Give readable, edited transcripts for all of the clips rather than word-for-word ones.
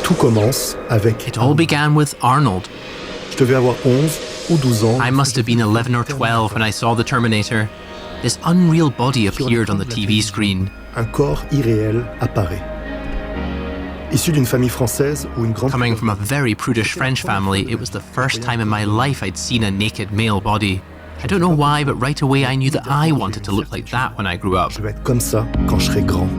Tout commence avec... It all began with Arnold. Je devais avoir 11 ou 12 ans. I must have been 11 or 12 when I saw the Terminator. This unreal body appeared on the TV screen. Un corps irréel apparaît. Issu d'une famille française ou une grande... Coming from a very prudish French family, it was the first time in my life I'd seen a naked male body. I don't know why, but right away I knew that I wanted to look like that when I grew up. Je vais être comme ça quand je serai grand.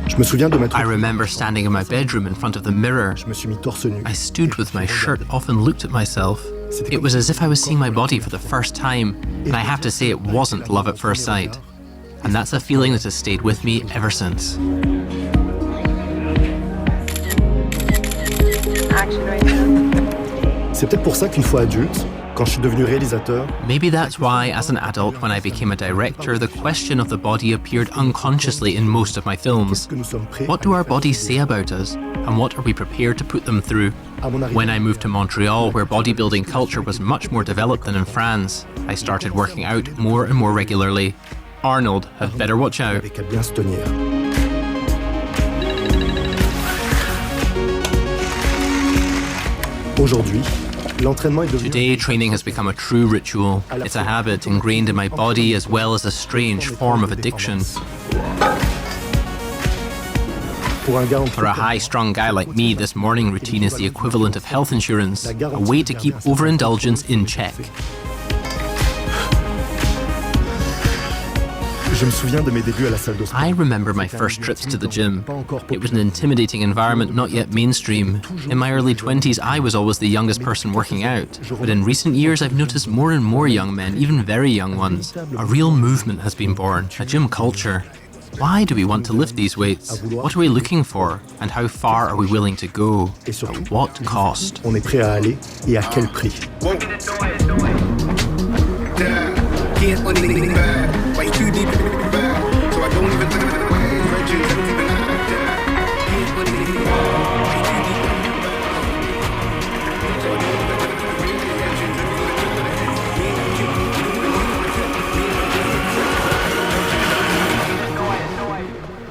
Je me souviens de m'être... I remember standing in my bedroom in front of the mirror. Je me suis mis torse nu. I stood with my shirt off and looked at myself. It was as if I was seeing my body for the first time, and I have to say it wasn't love at first sight. And that's a feeling that has stayed with me ever since. C'est peut-être pour ça qu'une fois adulte, quand je suis devenu réalisateur... Maybe that's why, as an adult, when I became a director, the question of the body appeared unconsciously in most of my films. What do our bodies say about us, and what are we prepared to put them through? When I moved to Montreal, where bodybuilding culture was much more developed than in France, I started working out more and more regularly. Arnold had better watch out. Avait qu'à bien se tenir. Aujourd'hui, l'entraînement est devenu... Today, training has become a true ritual. It's a habit ingrained in my body as well as a strange form of addiction. For a high-strung guy like me, this morning routine is the equivalent of health insurance, a way to keep overindulgence in check. Je me souviens de mes débuts à la salle de sport. I remember my first trips to the gym. It was an intimidating environment, not yet mainstream. In my early 20s, I was always the youngest person working out. But in recent years, I've noticed more and more young men, even very young ones. A real movement has been born, a gym culture. Why do we want to lift these weights? What are we looking for? And how far are we willing to go? At what cost? On est prêt à aller et à quel prix?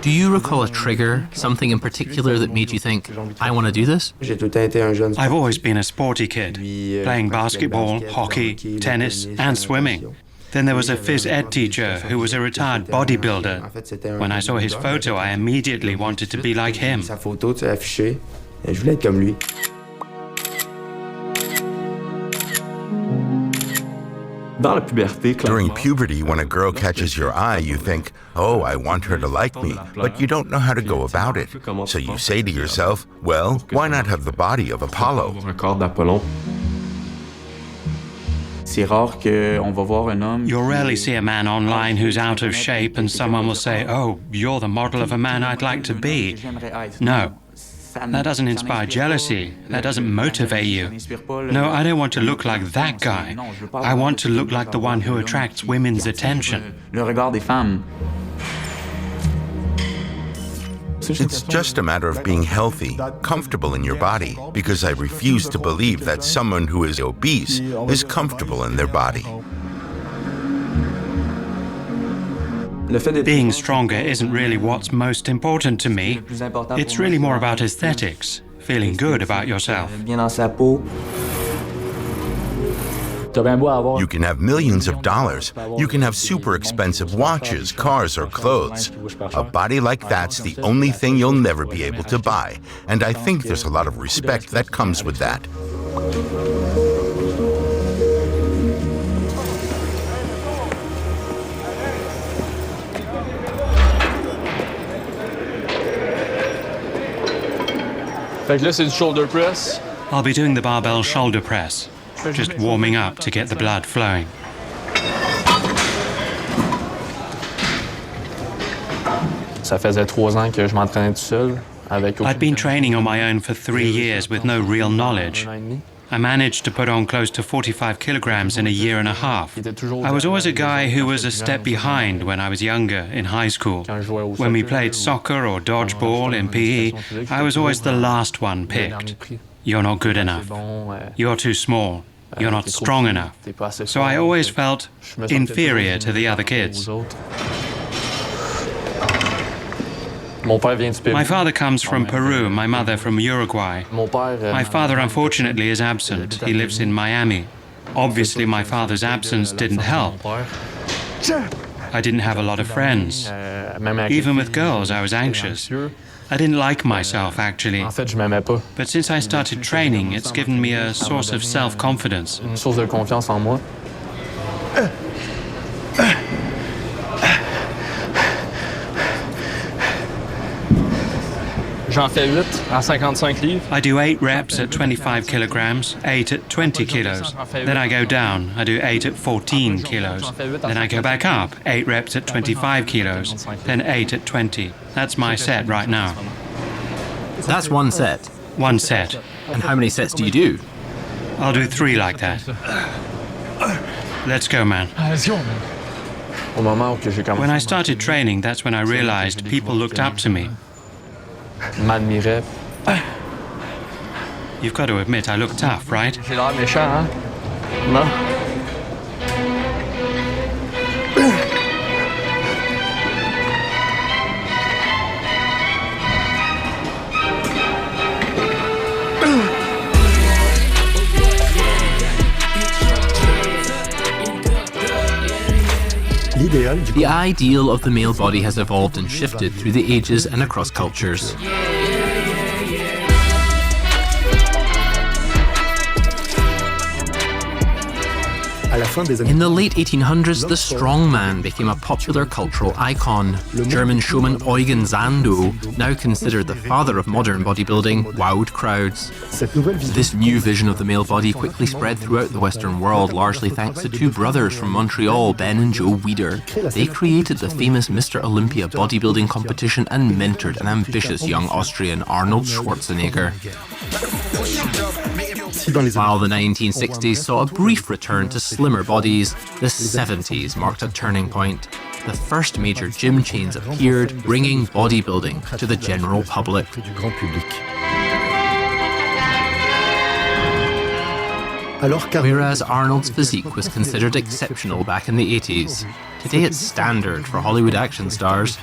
Do you recall a trigger, something in particular that made you think, I want to do this? I've always been a sporty kid, playing basketball, hockey, tennis, and swimming. Then there was a phys ed teacher who was a retired bodybuilder. When I saw his photo, I immediately wanted to be like him. During puberty, when a girl catches your eye, you think, oh, I want her to like me, but you don't know how to go about it. So you say to yourself, well, why not have the body of Apollo? You'll rarely see a man online who's out of shape and someone will say, oh, you're the model of a man I'd like to be. No. That doesn't inspire jealousy. That doesn't motivate you. No, I don't want to look like that guy. I want to look like the one who attracts women's attention. It's just a matter of being healthy, comfortable in your body, because I refuse to believe that someone who is obese is comfortable in their body. Being stronger isn't really what's most important to me. It's really more about aesthetics, feeling good about yourself. You can have millions of dollars. You can have super expensive watches, cars, or clothes. A body like that's the only thing you'll never be able to buy. And I think there's a lot of respect that comes with that. I'll be doing the barbell shoulder press, just warming up to get the blood flowing. I'd been training on my own for 3 years with no real knowledge. I managed to put on close to 45 kilograms in a year and a half. I was always a guy who was a step behind when I was younger, in high school. When we played soccer or dodgeball in PE, I was always the last one picked. You're not good enough. You're too small. You're not strong enough. So I always felt inferior to the other kids. My father comes from Peru, my mother from Uruguay. My father, unfortunately, is absent. He lives in Miami. Obviously, my father's absence didn't help. I didn't have a lot of friends. Even with girls, I was anxious. I didn't like myself, actually. But since I started training, it's given me a source of self-confidence. I do 8 reps at 25 kilograms, 8 at 20 kilos. Then I go down. I do 8 at 14 kilos. Then I go back up, 8 reps at 25 kilos, then 8 at 20. That's my set right now. That's one set. One set. And how many sets do you do? I'll do 3 like that. Let's go, man. When I started training, that's when I realized people looked up to me. You've got to admit, I look tough, right? The ideal of the male body has evolved and shifted through the ages and across cultures. In the late 1800s, the strongman became a popular cultural icon. German showman Eugen Sandow, now considered the father of modern bodybuilding, wowed crowds. This new vision of the male body quickly spread throughout the Western world, largely thanks to 2 brothers from Montreal, Ben and Joe Weider. They created the famous Mr. Olympia bodybuilding competition and mentored an ambitious young Austrian, Arnold Schwarzenegger. While the 1960s saw a brief return to slimmer bodies, the 70s marked a turning point. The first major gym chains appeared, bringing bodybuilding to the general public. Whereas Arnold's physique was considered exceptional back in the 80s, today it's standard for Hollywood action stars.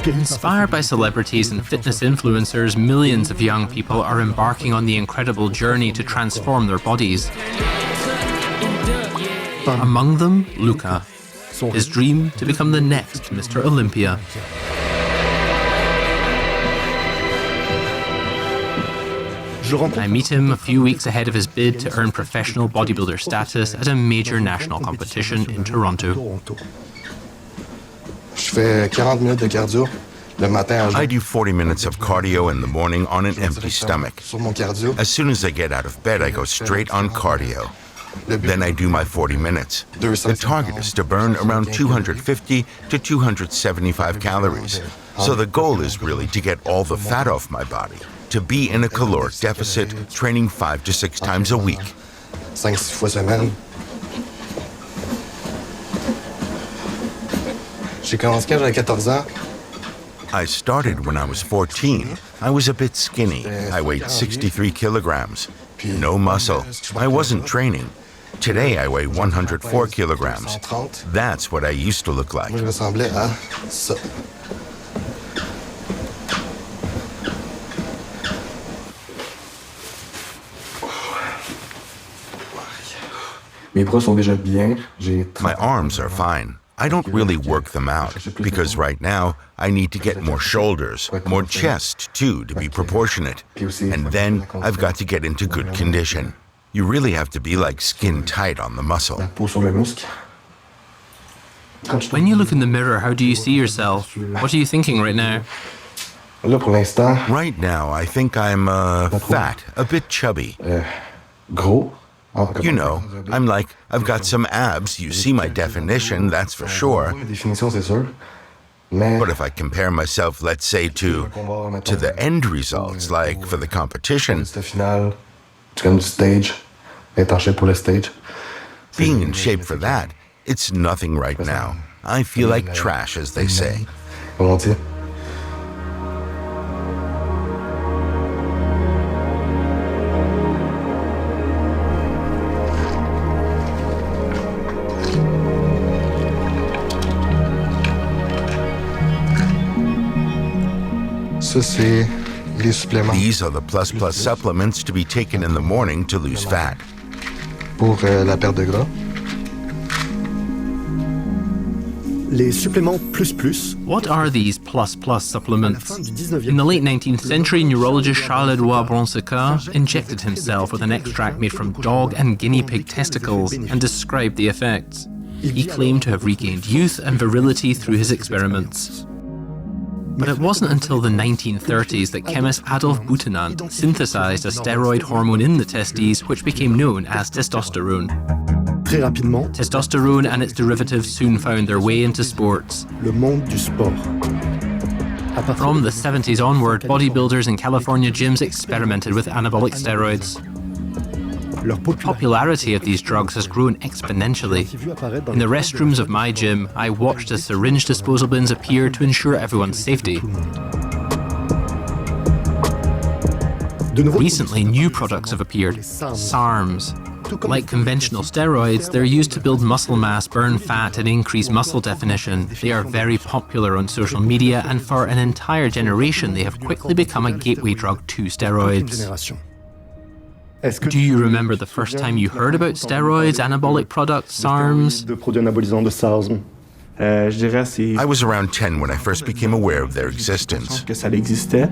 Inspired by celebrities and fitness influencers, millions of young people are embarking on the incredible journey to transform their bodies. Among them, Luca. His dream to become the next Mr. Olympia. I meet him a few weeks ahead of his bid to earn professional bodybuilder status at a major national competition in Toronto. I do 40 minutes of cardio in the morning on an empty stomach. As soon as I get out of bed, I go straight on cardio. Then I do my 40 minutes. The target is to burn around 250 to 275 calories. So the goal is really to get all the fat off my body, to be in a caloric deficit, training 5 to 6 times a week. 5-6 fois semaine. J'ai commencé quand j'avais 14 ans. I started when I was 14. I was a bit skinny. I weighed 63 kilograms. No muscle. I wasn't training. Today I weigh 104 kilograms. That's what I used to look like. Moi, je ressemblais à ça. Mes bras sont déjà bien. My arms are fine. I don't really work them out, because right now I need to get more shoulders, more chest too, to be proportionate. And then I've got to get into good condition. You really have to be like skin tight on the muscle. When you look in the mirror, how do you see yourself? What are you thinking right now? Right now I think I'm fat, a bit chubby. Gros. You know, I'm like, I've got some abs, you see my definition, that's for sure. But if I compare myself, let's say, to the end results, like for the competition, being in shape for that, it's nothing right now. I feel like trash, as they say. Ça, c'est les suppléments These are the plus plus supplements to be taken in the morning to lose fat. pour la perte de gras. Les suppléments plus What are these plus supplements? fin du 19e In the late 19th century, neurologist Charles-Édouard Bronsicard injected himself with an extract made from dog and guinea pig testicles and described the effects. He claimed to have regained youth and virility through his experiments. But it wasn't until the 1930s that chemist Adolf Butenandt synthesized a steroid hormone in the testes which became known as testosterone. Très rapidement, Testosterone and its derivatives soon found their way into sports. le monde du sport. À partir From the 70s onward, bodybuilders in California gyms experimented with anabolic steroids. leur Popularity of these drugs has grown exponentially. In the restrooms of my gym, I watched as syringe disposal bins appear to ensure everyone's safety. Recently, new products have appeared, SARMs. Like conventional steroids, they're used to build muscle mass, burn fat, and increase muscle definition. They are very popular on social media, and for an entire generation, they have quickly become a gateway drug to steroids. génération. Est-ce que Do you remember the first time you heard about steroids, anabolic products, SARMs? de produits anabolisants de SARM? Je dirais c'est I was around 10 when I first became aware of their existence. que ça existait.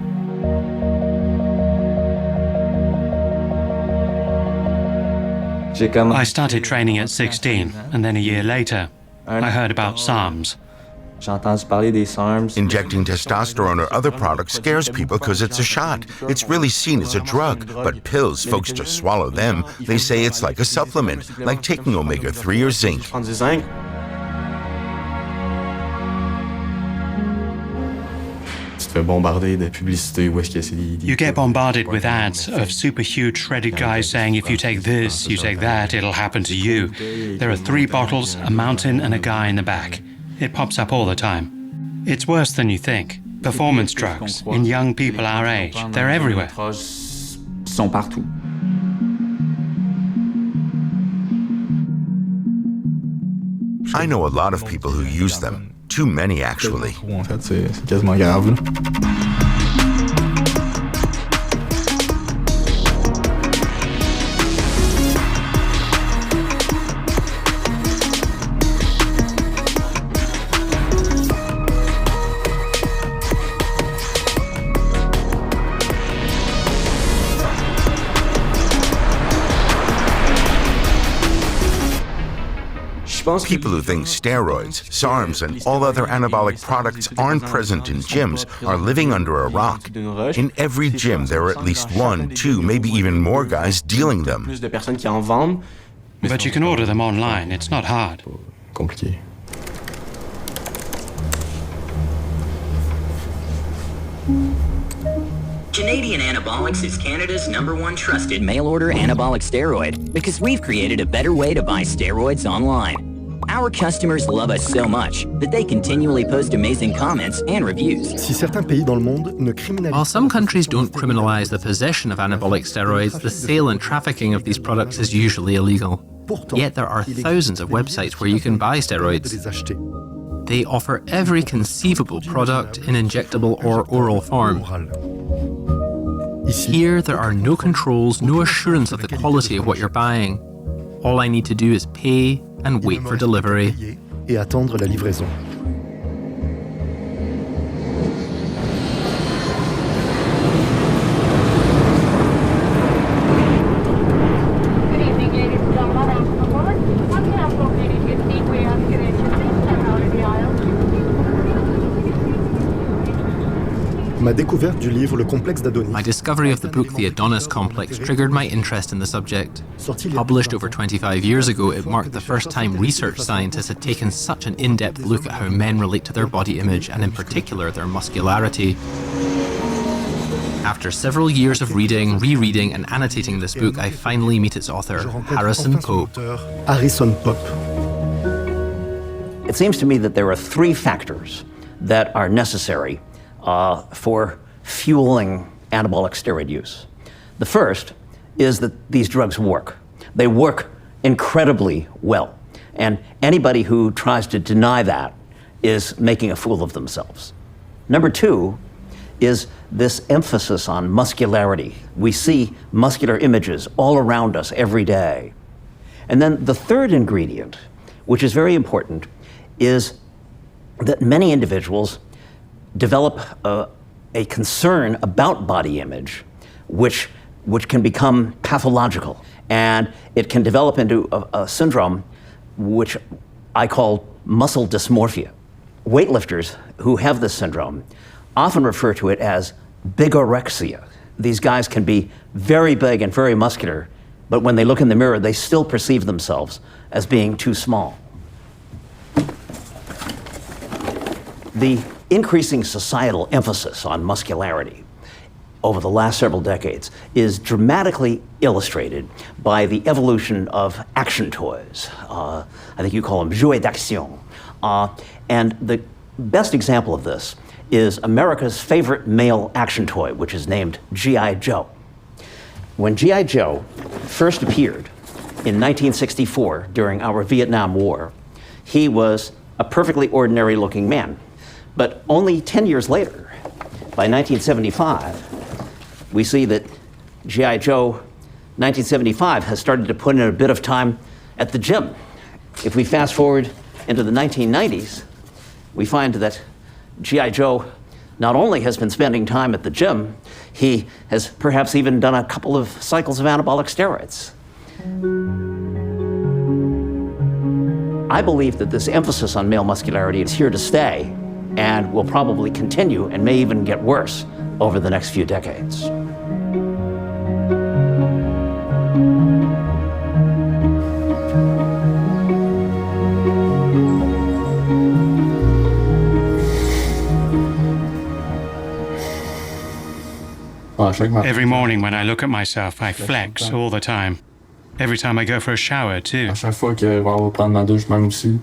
I started training at 16, and then a year later, I heard about SARMs. J'ai entendu parler des SARMs. Injecting testosterone or other products scares people because it's a shot. It's really seen as a drug, but pills, folks just swallow them. They say it's like a supplement, like taking omega-3 or zinc. Prendre du zinc. Tu te fais bombarder de publicité où est-ce que c'est des You get bombarded with ads of super huge shredded guys saying if you take this, you take that, it'll happen to you. There are 3 bottles, a mountain, and a guy in the back. It pops up all the time. It's worse than you think. Performance drugs in young people our age, they're everywhere. sont partout. I know a lot of people who use them. Too many, actually. En fait, c'est quasiment grave. People who think steroids, SARMs, and all other anabolic products aren't present in gyms are living under a rock. In every gym, there are at least 1, 2, maybe even more guys dealing them. Plus de personnes qui en vendent. But you can order them online, it's not hard. Compliqué. Canadian Anabolics is Canada's #1 trusted mail-order anabolic steroid because we've created a better way to buy steroids online. Our customers love us so much that they continually post amazing comments and reviews. Si certains pays dans le monde ne criminalisent While some countries don't criminalize the possession of anabolic steroids, the sale and trafficking of these products is usually illegal. pourtant Yet there are thousands of websites where you can buy de steroids. les acheter. They offer every conceivable product in injectable or oral form. Oral. Ici, Here, there are no controls, no assurance of the quality of what you're buying. All I need to do is pay and wait for delivery. payer et attendre la livraison. Good evening, ladies and gentlemen. Thanks for calling. How can I help you? Ladies, you see, we are connected. Please step out of the aisle. Ma découverte du livre Le complexe d'Adonis, My discovery of the book The Adonis Complex triggered my interest in the subject. sorti il y a Published over 25 years ago, it marked the first time research scientists had taken such an in-depth look at how men relate to their body image, and in particular their muscularity. After several years of reading, rereading, and annotating this book, I finally meet its author, Harrison Pope. Harrison Pope. It seems to me that there are 3 factors that are necessary for fueling anabolic steroid use. The first is that these drugs work. They work incredibly well. And anybody who tries to deny that is making a fool of themselves. Number 2 is this emphasis on muscularity. We see muscular images all around us every day. And then the third ingredient, which is very important, is that many individuals develop a concern about body image, which can become pathological. And it can develop into a syndrome which I call muscle dysmorphia. Weightlifters who have this syndrome often refer to it as bigorexia. These guys can be very big and very muscular, but when they look in the mirror, they still perceive themselves as being too small. The increasing societal emphasis on muscularity over the last several decades is dramatically illustrated by the evolution of action toys. I think you call them jouets d'action. And the best example of this is America's favorite male action toy, which is named G.I. Joe. When G.I. Joe first appeared in 1964 during our Vietnam War, he was a perfectly ordinary looking man. But only 10 years later, by 1975, we see that G.I. Joe 1975 has started to put in a bit of time at the gym. If we fast forward into the 1990s, we find that G.I. Joe not only has been spending time at the gym, he has perhaps even done a couple of cycles of anabolic steroids. I believe that this emphasis on male muscularity is here to stay and will probably continue and may even get worse over the next few decades. Every morning when I look at myself, I flex all the time. Every time I go for a shower, too. À chaque fois que je vais prendre ma douche, même aussi.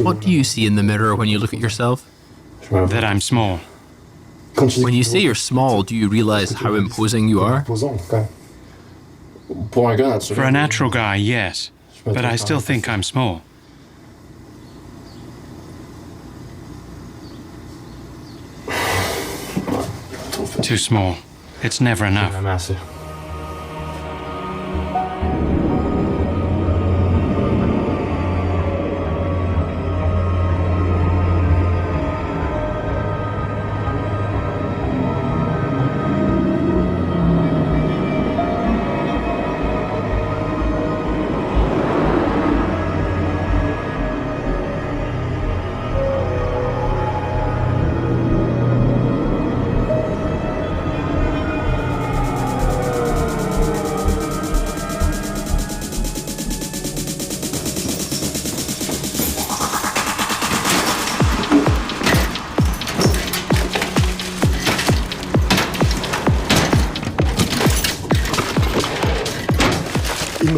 What do you see in the mirror when you look at yourself? That I'm small. When you say you're small, do you realize how imposing you are? For a natural guy, yes. But I still think I'm small. Too small. It's never enough.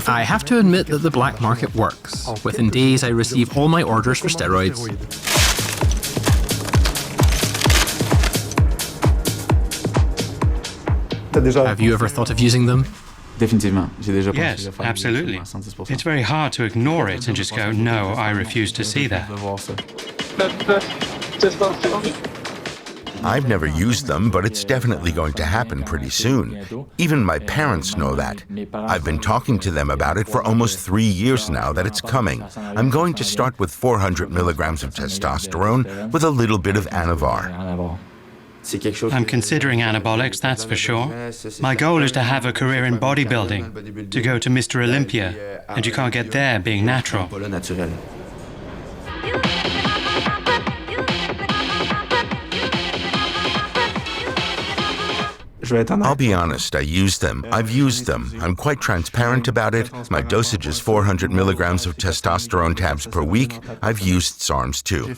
I have to admit that the black market works. Within days, I receive all my orders for steroids. Have you ever thought of using them? Yes, absolutely. It's very hard to ignore it and just go, no, I refuse to see that. I've never used them, but it's definitely going to happen pretty soon. Even my parents know that. I've been talking to them about it for almost 3 years now that it's coming. I'm going to start with 400 milligrams of testosterone with a little bit of Anavar. I'm considering anabolics, that's for sure. My goal is to have a career in bodybuilding, to go to Mr. Olympia, and you can't get there being natural. I'll be honest, I use them. I've used them. I'm quite transparent about it. My dosage is 400 milligrams of testosterone tabs per week. I've used SARMs too.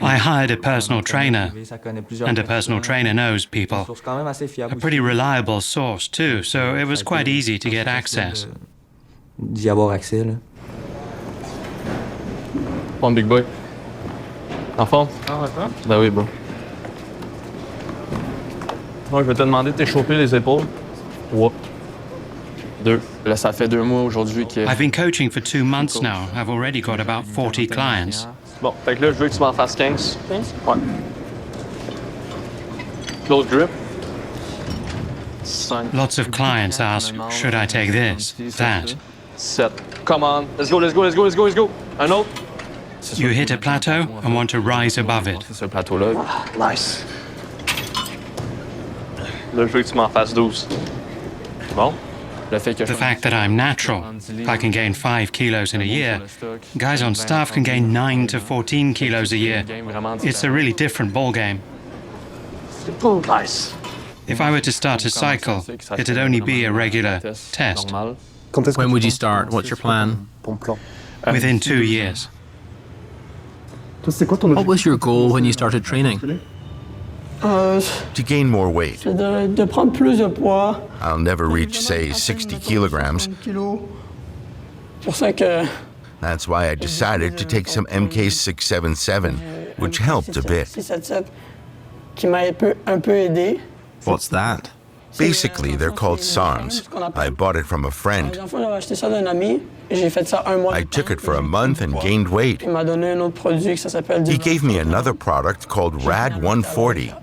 I hired a personal trainer, and a personal trainer knows people. A pretty reliable source too, so it was quite easy to get access. Bon, big boy. En forme? Ben oui, bro. Donc, je vais te demander de t'échauffer les épaules. 3, 2, Là, ça fait 2 mois aujourd'hui que... I've been coaching for 2 months now. I've already got about 40 clients. Bon, fait que là, je veux que tu m'en fasses 15. 15? Ouais. Close grip. 5. Lots of clients ask, should I take this, that? 7. Come on. Let's go, let's go, let's go, let's go, let's go. Un autre. You hit a plateau and want to rise above it. C'est ce plateau-là. Nice. Là, je veux que tu m'en fasses 12. Bon. The fact that I'm natural, I can gain 5 kilos in a year. Guys on staff can gain 9 to 14 kilos a year. It's a really different ballgame. Nice. If I were to start a cycle, it'd only be a regular test. When would you start? What's your plan? Within 2 years. What was your goal when you started training? To gain more weight. De prendre plus de poids. I'll never reach, say, 60 kilograms. Pour ça que That's why I decided to take some MK677, which helped a bit. 677 qui m'a un peu aidé. What's that? Basically, they're called SARMs. I bought it from a friend. J'avais acheté ça d'un ami et j'ai fait ça un mois. I took it for a month and gained weight. Il m'a donné un autre produit que ça s'appelle. He gave me another product called Rad 140.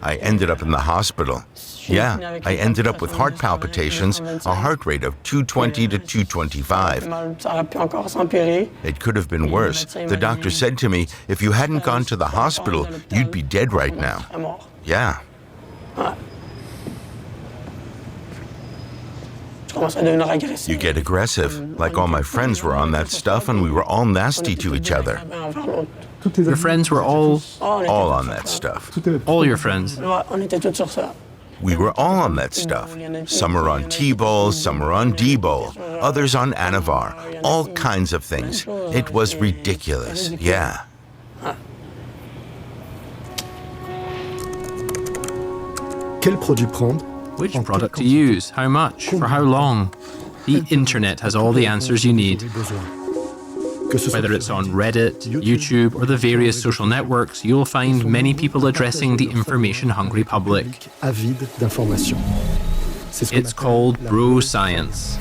I ended up in the hospital. Yeah, I ended up with heart palpitations, a heart rate of 220 to 225. Ça aurait pu encore s'empirer. It could have been worse. The doctor said to me, if you hadn't gone to the hospital, you'd be dead right now. Yeah. You get aggressive, like all my friends were on that stuff and we were all nasty to each other. Your friends were all on that stuff. All your friends? On était tous sur ça. We were all on that stuff. Some were on T-Bol, some were on D-Bol, others on Anavar, all kinds of things. It was ridiculous, yeah. Quel produit prendre? Which product to use? How much? For how long? The internet has all the answers you need. Whether it's on Reddit, YouTube, or the various social networks, you'll find many people addressing the information-hungry public. Avide d'informations. It's called bro science.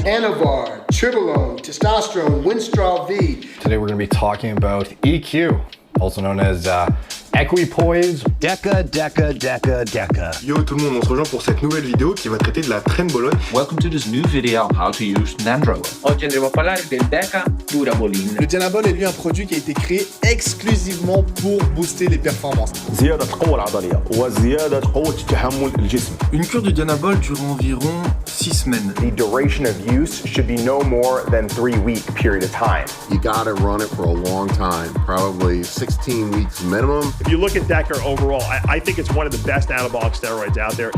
Anavar, Tribalone, Testosterone, Winstrol V. Today we're going to be talking about EQ, also known as equipoise. Deca. Yo tout le monde, on se rejoint pour cette nouvelle vidéo qui va traiter de la trenbolone. Welcome to this new video on how to use nandrolone. Oggi andremo a parlare del Deca Durabolin. Le Dianabol est lui un produit qui a été créé exclusivement pour booster les performances. زيادة القوة العضلية وزيادة قوة تحمل الجسم. Une cure du Dianabol dure environ 6 semaines. The duration of use should be no more than 3-week period of time. You gotta run it for a long time, probably 16 weeks minimum. If you look at Deca overall, I think it's one of the best anabolic steroids out there.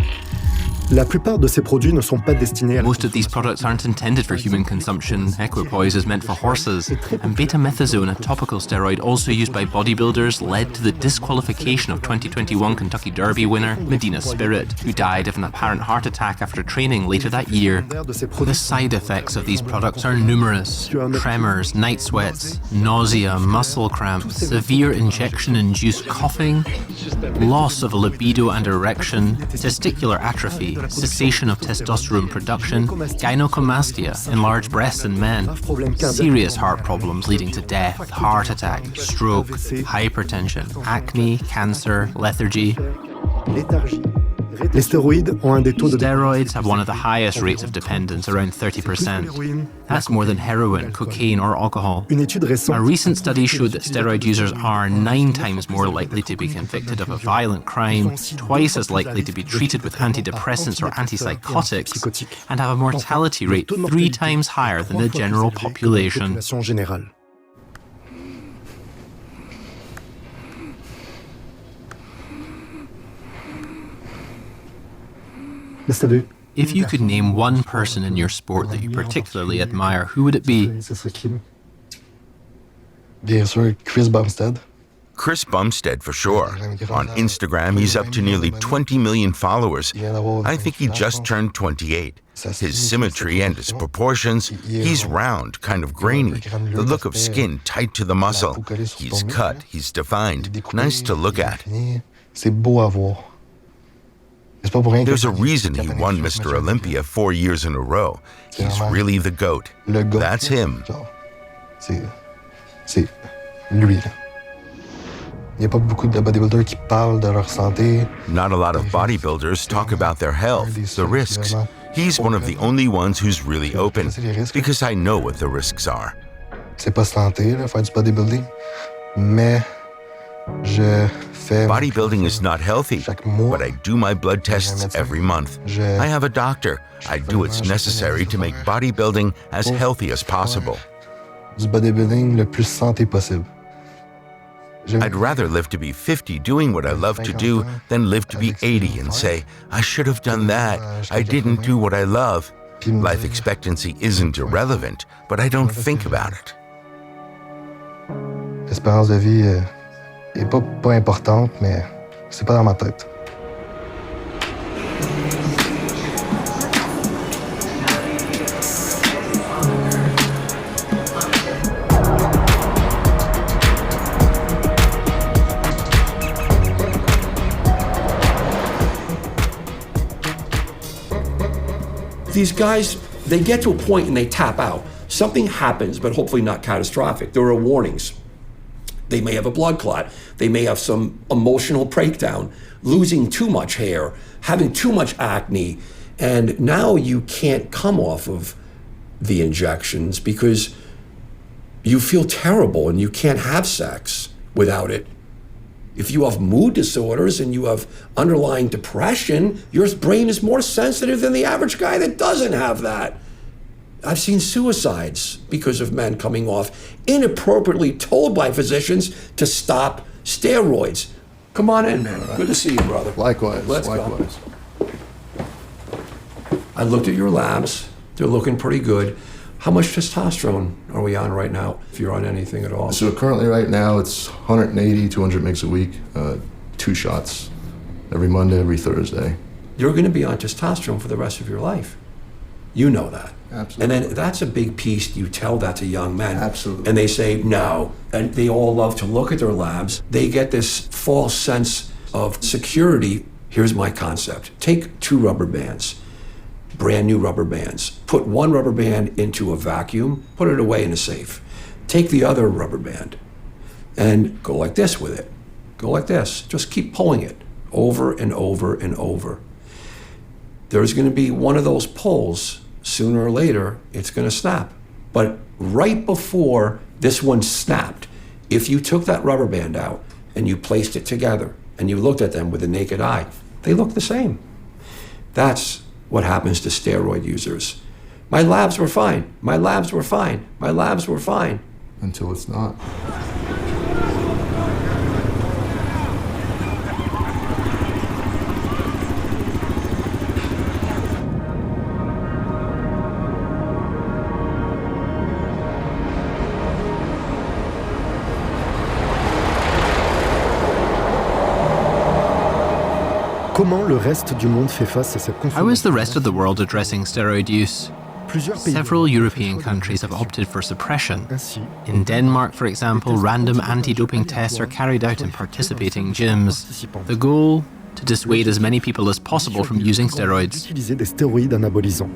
La plupart de ces produits ne sont pas destinés à Most of these products aren't intended for human consumption. Equipoise is meant for horses. And betamethasone, a topical steroid also used by bodybuilders, led to the disqualification of 2021 Kentucky Derby winner Medina Spirit, who died of an apparent heart attack after training later that year. The side effects of these products are numerous. Tremors, night sweats, nausea, muscle cramps, severe injection-induced coughing, loss of libido and erection, testicular atrophy, cessation of testosterone production, gynecomastia, enlarged breasts in men, serious heart problems leading to death, heart attack, stroke, hypertension, acne, cancer, lethargy. Les stéroïdes ont un des taux de Steroids have one of the highest rates of dependence, around 30%. That's more than heroin, cocaine, or alcohol. A recent study showed that steroid users are 9 times more likely to be convicted of a violent crime, twice as likely to be treated with antidepressants or antipsychotics, and have a mortality rate 3 times higher than the general population. If you could name one person in your sport that you particularly admire, who would it be? Bien sûr, Chris Bumstead. Chris Bumstead, for sure. On Instagram, he's up to nearly 20 million followers. I think he just turned 28. His symmetry and his proportions, he's round, kind of grainy. The look of skin tight to the muscle. He's cut, he's defined. Nice to look at. C'est beau à voir. There's a reason he won Mr. Olympia 4 years in a row. He's really the GOAT. That's him. C'est lui, là. Il n'y a pas beaucoup de bodybuilders qui parlent de leur santé. Not a lot of bodybuilders talk about their health, the risks. He's one of the only ones who's really open, because I know what the risks are. C'est pas santé, là, faire du bodybuilding, mais je fais... Bodybuilding is not healthy, but I do my blood tests every month. I have a doctor. I do what's necessary to make bodybuilding as healthy as possible. Du bodybuilding le plus santé possible. I'd rather live to be 50 doing what I love to do than live to be 80 and say, I should have done that. I didn't do what I love. Life expectancy isn't irrelevant, but I don't think about it. L'espérance de vie est pas importante, mais c'est pas dans ma tête. These guys, they get to a point and they tap out. Something happens, but hopefully not catastrophic. There are warnings. They may have a blood clot. They may have some emotional breakdown, losing too much hair, having too much acne. And now you can't come off of the injections because you feel terrible and you can't have sex without it. If you have mood disorders and you have underlying depression, your brain is more sensitive than the average guy that doesn't have that. I've seen suicides because of men coming off, inappropriately told by physicians to stop steroids. Come on in, man. Good to see you, brother. Likewise. Let's go. I looked at your labs. They're looking pretty good. How much testosterone are we on right now, if you're on anything at all? So currently right now it's 180, 200 mgs a week, 2 shots every Monday, every Thursday. You're going to be on testosterone for the rest of your life. You know that. Absolutely. And then that's a big piece. You tell that to young men. Absolutely. And they say no. And they all love to look at their labs. They get this false sense of security. Here's my concept. Take 2 rubber bands. Brand new rubber bands. Put one rubber band into a vacuum, put it away in a safe. Take the other rubber band and go like this with it. Go like this. Just keep pulling it over and over and over. There's going to be one of those pulls. Sooner or later, it's going to snap. But right before this one snapped, if you took that rubber band out and you placed it together and you looked at them with the naked eye, they look the same. That's what happens to steroid users. My labs were fine. My labs were fine. My labs were fine. Until it's not. Comment le reste du monde fait face à cette consommation? How is the rest of the world addressing steroid use? Several European countries have opted for suppression. In Denmark, for example, random anti-doping tests are carried out in participating gyms. The goal? To dissuade as many people as possible from using steroids. Utiliser des stéroïdes anabolisants.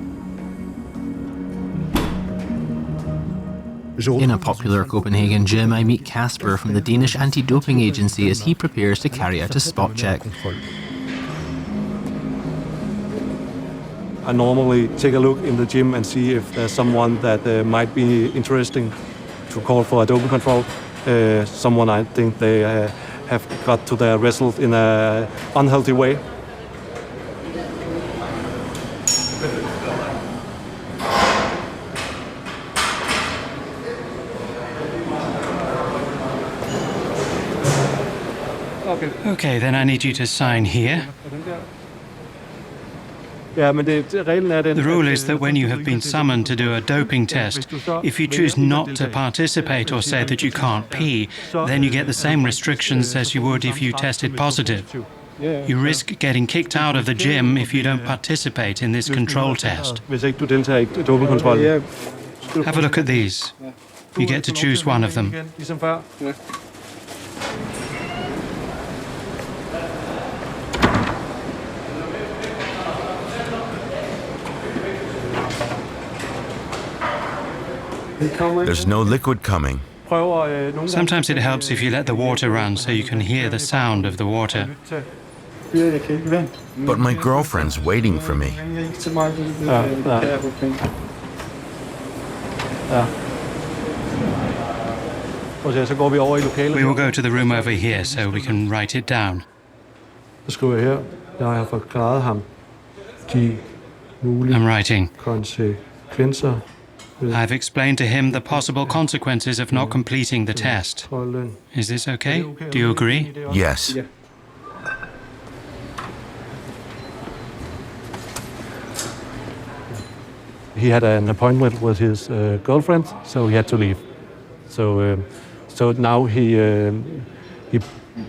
In a popular Copenhagen gym, I meet Casper from the Danish anti-doping agency as he prepares to carry out a spot check. I normally take a look in the gym and see if there's someone that might be interesting to call for a doping control. Someone I think they have got to their result in an unhealthy way. Okay, then I need you to sign here. The rule is that when you have been summoned to do a doping test, if you choose not to participate or say that you can't pee, then you get the same restrictions as you would if you tested positive. You risk getting kicked out of the gym if you don't participate in this control test. Have a look at these. You get to choose one of them. There's no liquid coming. Sometimes it helps if you let the water run so you can hear the sound of the water. But my girlfriend's waiting for me. We will go to the room over here so we can write it down. I'm writing. I've explained to him the possible consequences of not completing the test. Is this okay? Do you agree? Yes. He had an appointment with his girlfriend, so he had to leave. So now he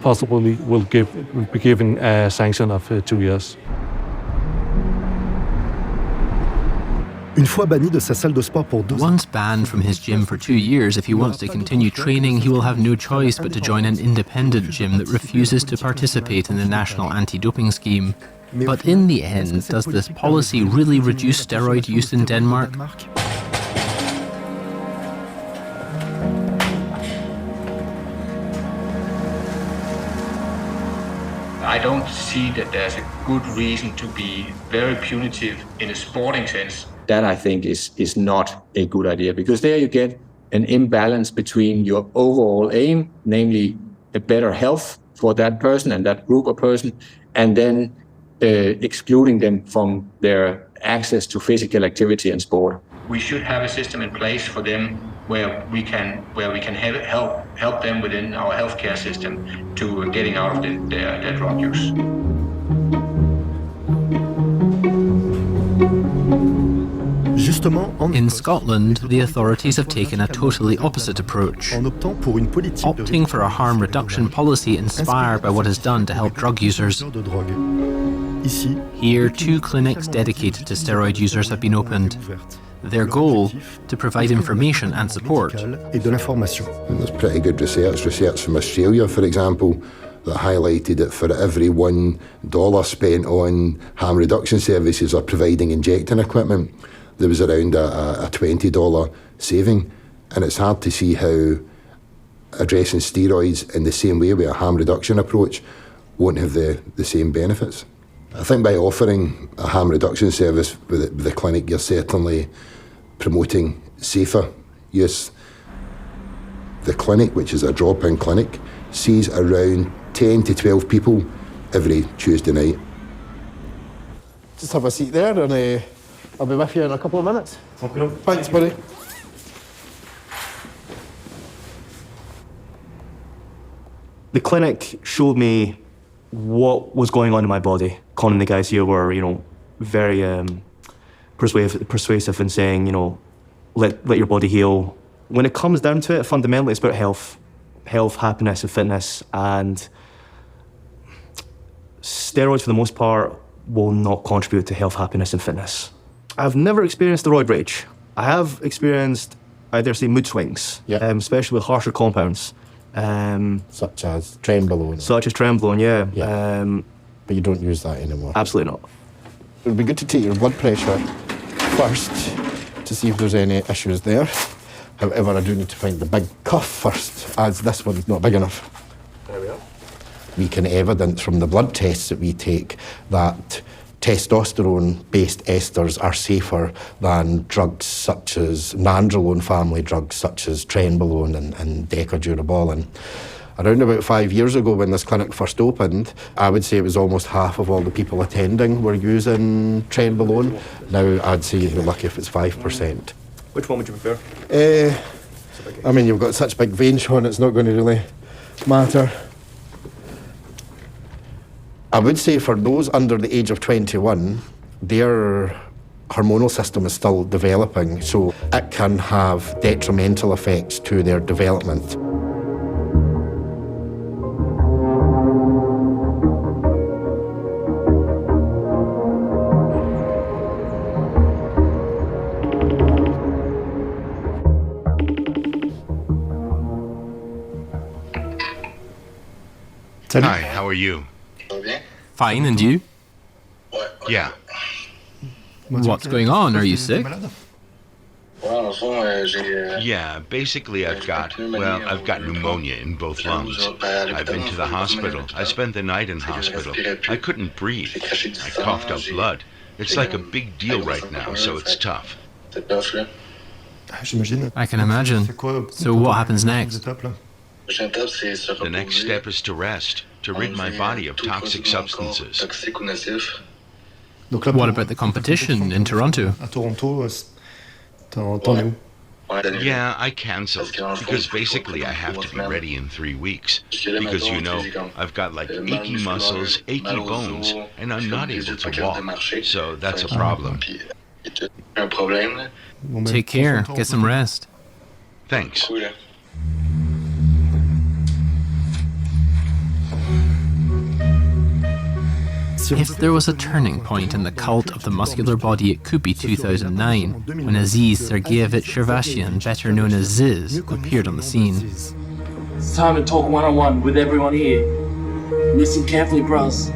possibly will be given a sanction of 2 years. Une fois banni de sa salle de sport pour 2 ans. Once banned from his gym for 2 years, if he wants to continue training, he will have no choice but to join an independent gym that refuses to participate in the national anti-doping scheme. But in the end, does this policy really reduce steroid use in Denmark? I don't see that there's a good reason to be very punitive in a sporting sense. That I think is not a good idea, because there you get an imbalance between your overall aim, namely a better health for that person and that group of person, and then excluding them from their access to physical activity and sport. We should have a system in place for them where we can help them within our healthcare system to getting out of their drug use. In Scotland, the authorities have taken a totally opposite approach, opting for a harm reduction policy inspired by what is done to help drug users. Here, 2 clinics dedicated to steroid users have been opened. Their goal, to provide information and support. And there's pretty good research from Australia, for example, that highlighted that for every $1 spent on harm reduction services or providing injecting equipment, there was around a $20 saving. And it's hard to see how addressing steroids in the same way with a harm reduction approach won't have the same benefits. I think by offering a harm reduction service with the clinic, you're certainly promoting safer use. The clinic, which is a drop-in clinic, sees around 10 to 12 people every Tuesday night. Just have a seat there and I'll be with you in a couple of minutes. Okay. Thanks, buddy. The clinic showed me what was going on in my body. Colin and the guys here were, very persuasive in saying, let your body heal. When it comes down to it, fundamentally, it's about health, happiness, and fitness. And steroids, for the most part, will not contribute to health, happiness, and fitness. I've never experienced steroid rage. I have experienced, I dare say, mood swings, especially with harsher compounds. Such as Trenbolone. Such as Trenbolone, yeah. But you don't use that anymore? Absolutely not. It would be good to take your blood pressure first to see if there's any issues there. However, I do need to find the big cuff first, as this one's not big enough. There we are. We can evidence from the blood tests that we take that testosterone-based esters are safer than drugs such as nandrolone family drugs such as Trenbolone and Decadurabolin. Around about 5 years ago when this clinic first opened, I would say it was almost half of all the people attending were using Trenbolone. Now I'd say you're lucky if it's 5%. Which one would you prefer? I mean, you've got such big veins, Sean, it's not going to really matter. I would say for those under the age of 21, their hormonal system is still developing, so it can have detrimental effects to their development. Hi, how are you? Fine, and you? Yeah. What's going on? Are you sick? Yeah, basically I've got pneumonia in both lungs. I've been to the hospital. I spent the night in hospital. I couldn't breathe. I coughed up blood. It's like a big deal right now, so it's tough. I can imagine. So what happens next? The next step is to rest, to rid my body of toxic substances. What about the competition in Toronto? Yeah, I canceled, because basically I have to be ready in 3 weeks. Because, you know, I've got like achy muscles, achy bones, and I'm not able to walk. So that's a problem. Take care, get some rest. Thanks. If there was a turning point in the cult of the muscular body, it could be 2009, when Aziz Sergeyevich Shervashian, better known as Ziz, appeared on the scene. It's time to talk one-on-one with everyone here. Listen carefully, bros.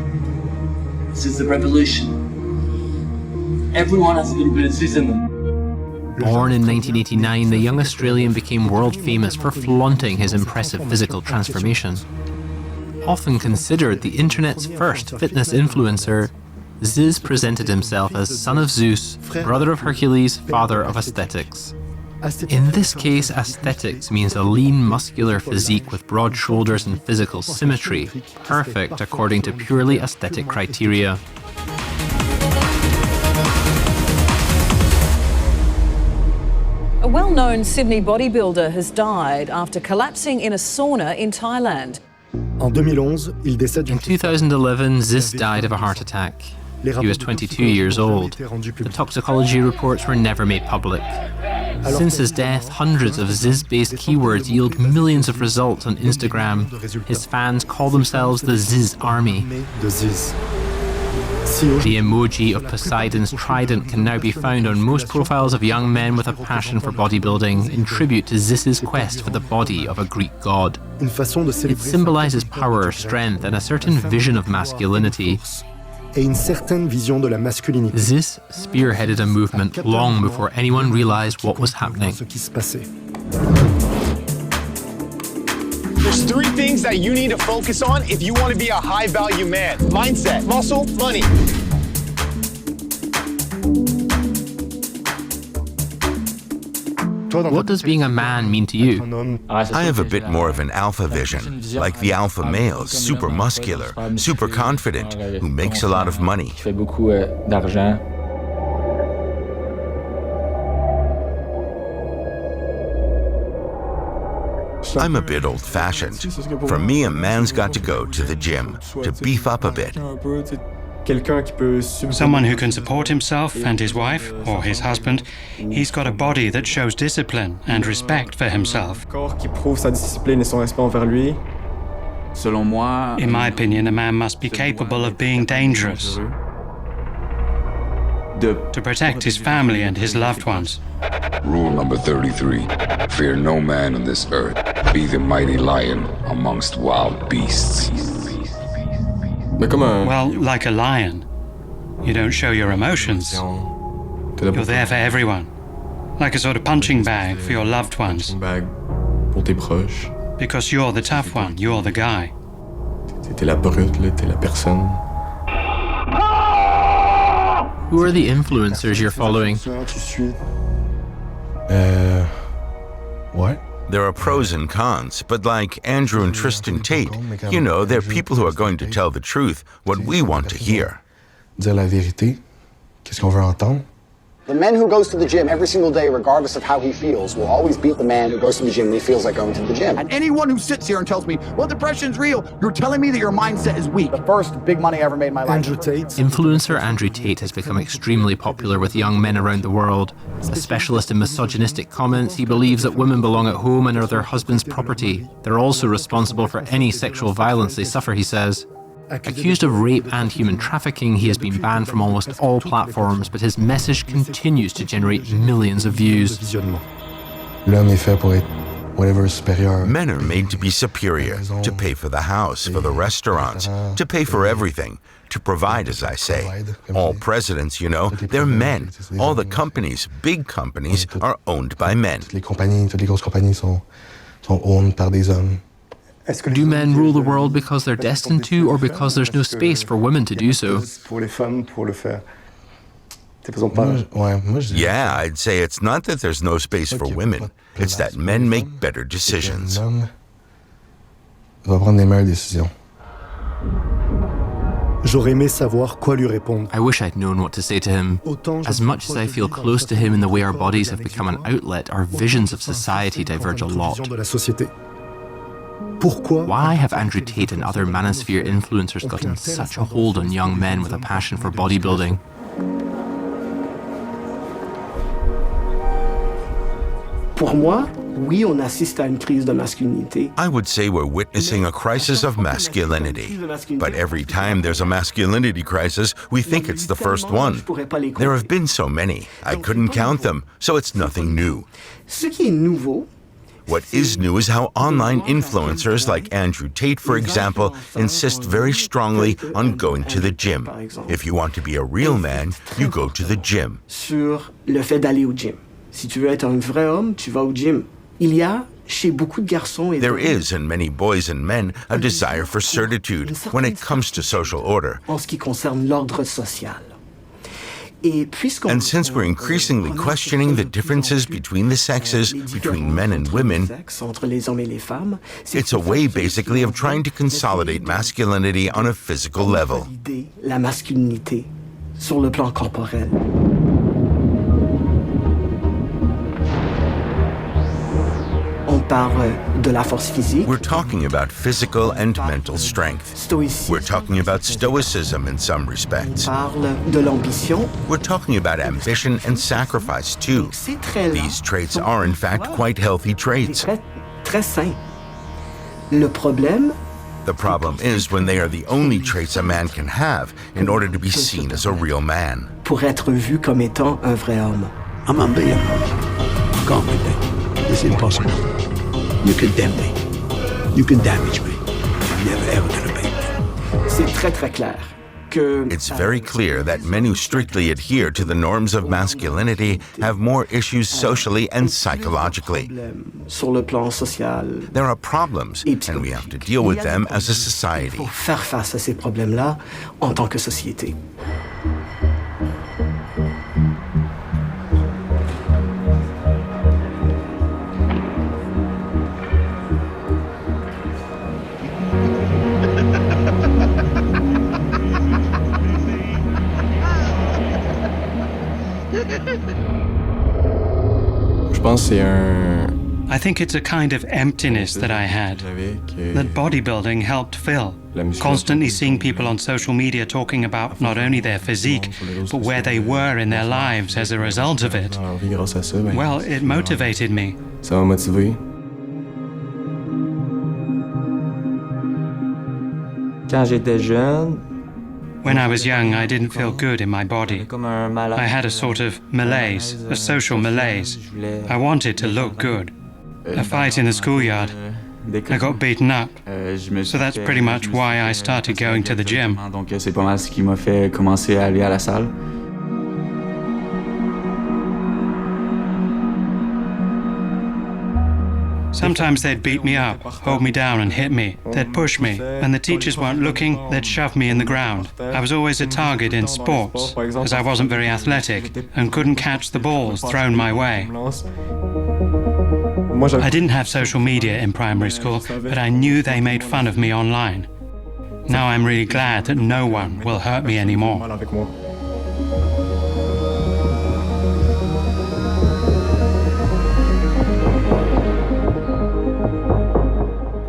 This is the revolution. Everyone has a little bit of Ziz in them. Born in 1989, the young Australian became world famous for flaunting his impressive physical transformation. Often considered the internet's first fitness influencer, Ziz presented himself as son of Zeus, brother of Hercules, father of aesthetics. In this case, aesthetics means a lean, muscular physique with broad shoulders and physical symmetry, perfect according to purely aesthetic criteria. A well-known Sydney bodybuilder has died after collapsing in a sauna in Thailand. In 2011, Ziz died of a heart attack. He was 22 years old. The toxicology reports were never made public. Since his death, hundreds of Ziz-based keywords yield millions of results on Instagram. His fans call themselves the Ziz Army. The emoji of Poseidon's trident can now be found on most profiles of young men with a passion for bodybuilding, in tribute to Ziz's quest for the body of a Greek god. It symbolizes power, strength, and a certain vision of masculinity. Ziz spearheaded a movement long before anyone realized what was happening. There's 3 things that you need to focus on if you want to be a high-value man. Mindset, muscle, money. What does being a man mean to you? I have a bit more of an alpha vision, like the alpha male, super muscular, super confident, who makes a lot of money. I'm a bit old-fashioned. For me, a man's got to go to the gym, to beef up a bit. Someone who can support himself and his wife, or his husband. He's got a body that shows discipline and respect for himself. In my opinion, a man must be capable of being dangerous, to protect his family and his loved ones. Rule number 33, fear no man on this earth. Be the mighty lion amongst wild beasts. Well, like a lion. You don't show your emotions. You're there for everyone. Like a sort of punching bag for your loved ones. Because you're the tough one, you're the guy. Who are the influencers you're following? What? There are pros and cons, but like Andrew and Tristan Tate, you know, they're people who are going to tell the truth, what we want to hear. Dire la vérité, qu'est-ce qu'on veut entendre? The man who goes to the gym every single day, regardless of how he feels, will always beat the man who goes to the gym when he feels like going to the gym. And anyone who sits here and tells me, well, depression's real, you're telling me that your mindset is weak. The first big money I ever made in my life. Influencer Andrew Tate has become extremely popular with young men around the world. A specialist in misogynistic comments, he believes that women belong at home and are their husband's property. They're also responsible for any sexual violence they suffer, he says. Accused of rape and human trafficking, he has been banned from almost all platforms, but his message continues to generate millions of views. L'homme est fait pour être Men are made to be superior, to pay for the house, for the restaurants, to pay for everything, to provide, as I say. All presidents, you know, they're men. All the companies, big companies, are owned by men. Do men rule the world because they're destined to, or because there's no space for women to do so? Yeah, I'd say it's not that there's no space for women. It's that men make better decisions. I wish I'd known what to say to him. As much as I feel close to him in the way our bodies have become an outlet, our visions of society diverge a lot. Why have Andrew Tate and other manosphere influencers gotten such a hold on young men with a passion for bodybuilding? I would say we're witnessing a crisis of masculinity. But every time there's a masculinity crisis, we think it's the first one. There have been so many. I couldn't count them, so it's nothing new. What is new is how online influencers like Andrew Tate, for example, insist very strongly on going to the gym. If you want to be a real man, you go to the gym. There is, in many boys and men, a desire for certitude when it comes to social order. And since we're increasingly questioning the differences between the sexes, between men and women, it's a way basically of trying to consolidate masculinity on a physical level. We're talking about physical and mental strength. We're talking about stoicism in some respects. We're talking about ambition and sacrifice too. These traits are in fact quite healthy traits. The problem is when they are the only traits a man can have in order to be seen as a real man. I'm unbeatable. Can't be beat. It's impossible. You condemn me. You can damage me. You're never ever gonna beat me. It's very clear that men who strictly adhere to the norms of masculinity have more issues socially and psychologically. There are problems, and we have to deal with them as a society. I think it's a kind of emptiness that I had, that bodybuilding helped fill. Constantly seeing people on social media talking about not only their physique, but where they were in their lives as a result of it. Well, it motivated me. When I was young, I didn't feel good in my body. I had a sort of malaise, a social malaise. I wanted to look good. A fight in the schoolyard. I got beaten up. So that's pretty much why I started going to the gym. Sometimes they'd beat me up, hold me down and hit me. They'd push me. When the teachers weren't looking, they'd shove me in the ground. I was always a target in sports, as I wasn't very athletic and couldn't catch the balls thrown my way. I didn't have social media in primary school, but I knew they made fun of me online. Now I'm really glad that no one will hurt me anymore.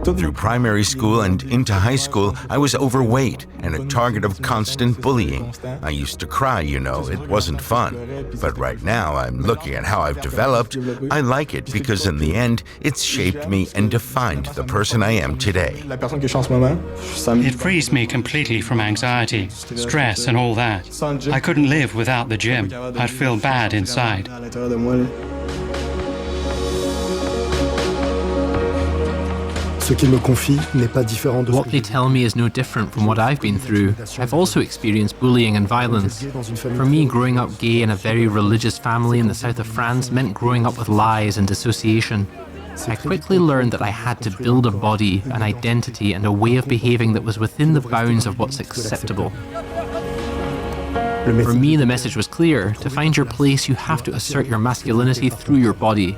Through primary school and into high school, I was overweight and a target of constant bullying. I used to cry, you know, it wasn't fun. But right now, I'm looking at how I've developed. I like it because in the end, it's shaped me and defined the person I am today. It frees me completely from anxiety, stress and all that. I couldn't live without the gym. I'd feel bad inside. Ce qu'ils me confient n'est pas différent de What they tell me is no different from what I've been through. I've also experienced bullying and violence. For me, growing up gay in a very religious family in the south of France meant growing up with lies and dissociation. I quickly learned that I had to build a body, an identity, and a way of behaving that was within the bounds of what's acceptable. For me, the message was clear. To find your place, you have to assert your masculinity through your body.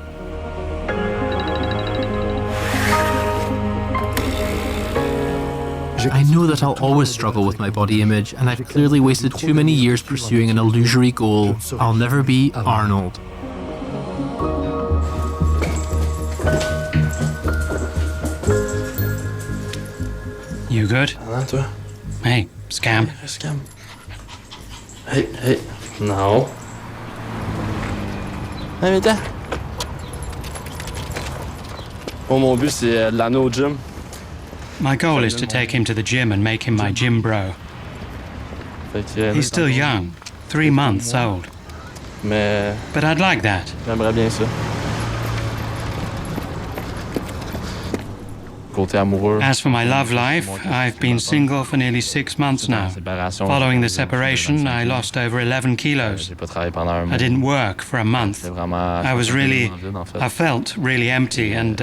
I know that I'll always struggle with my body image, and I've clearly wasted too many years pursuing an illusory goal. I'll never be Arnold. You good? Toi? Hey, scam. Scam. Hey. No. Hey, viens. Oh, mon but, c'est de l'amener au gym. My goal is to take him to the gym and make him my gym bro. He's still young, 3 months old. But I'd like that. J'aimerais bien ça. Côté amoureux. As for my love life, I've been single for nearly 6 months now. Following the separation, I lost over 11 kilos. I didn't work for a month. I felt really empty, and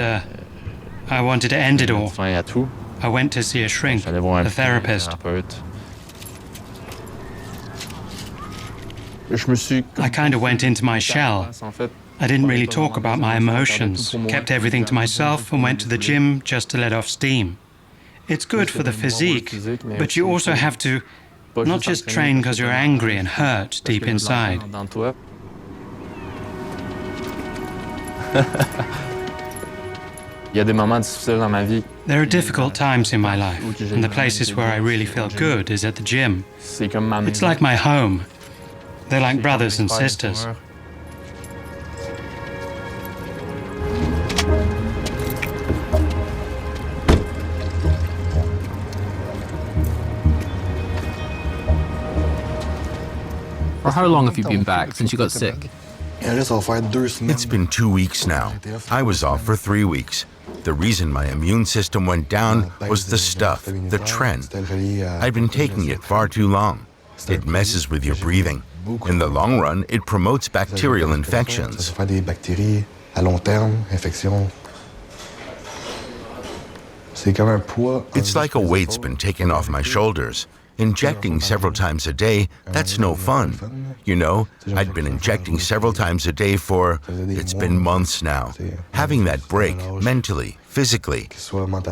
I wanted to end it all. I went to see a shrink, a therapist. I kind of went into my shell. I didn't really talk about my emotions, kept everything to myself, and went to the gym just to let off steam. It's good for the physique, but you also have to not just train because you're angry and hurt deep inside. There are difficult times in my life, and the places where I really feel good is at the gym. It's like my home. They're like brothers and sisters. For how long have you been back since you got sick? It's been 2 weeks now. I was off for 3 weeks. The reason my immune system went down was the stuff, the trend. I'd been taking it far too long. It messes with your breathing. In the long run, it promotes bacterial infections. It's like a weight's been taken off my shoulders. Injecting several times a day, that's no fun. You know, I'd been injecting several times a day it's been months now. Having that break, mentally, physically,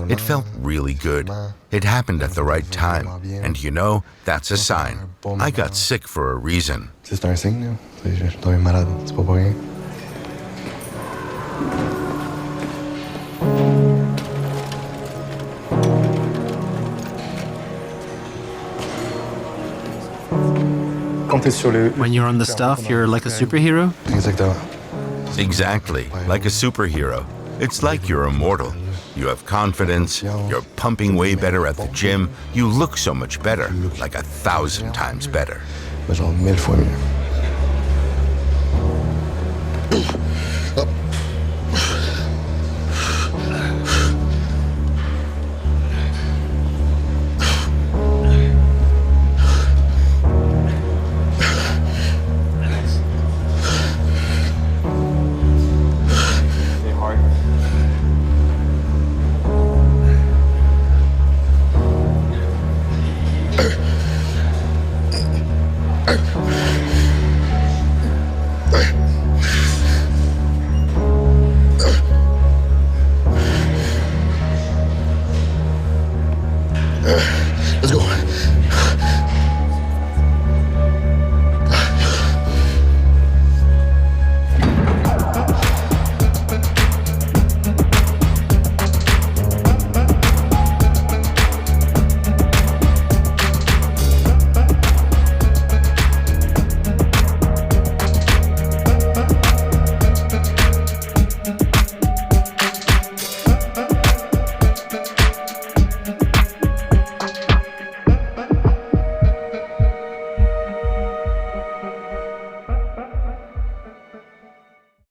it felt really good. It happened at the right time. And you know, that's a sign. I got sick for a reason. When you're on the stuff, you're like a superhero? Exactly, like a superhero. It's like you're immortal. You have confidence, you're pumping way better at the gym, you look so much better, like 1,000 times better.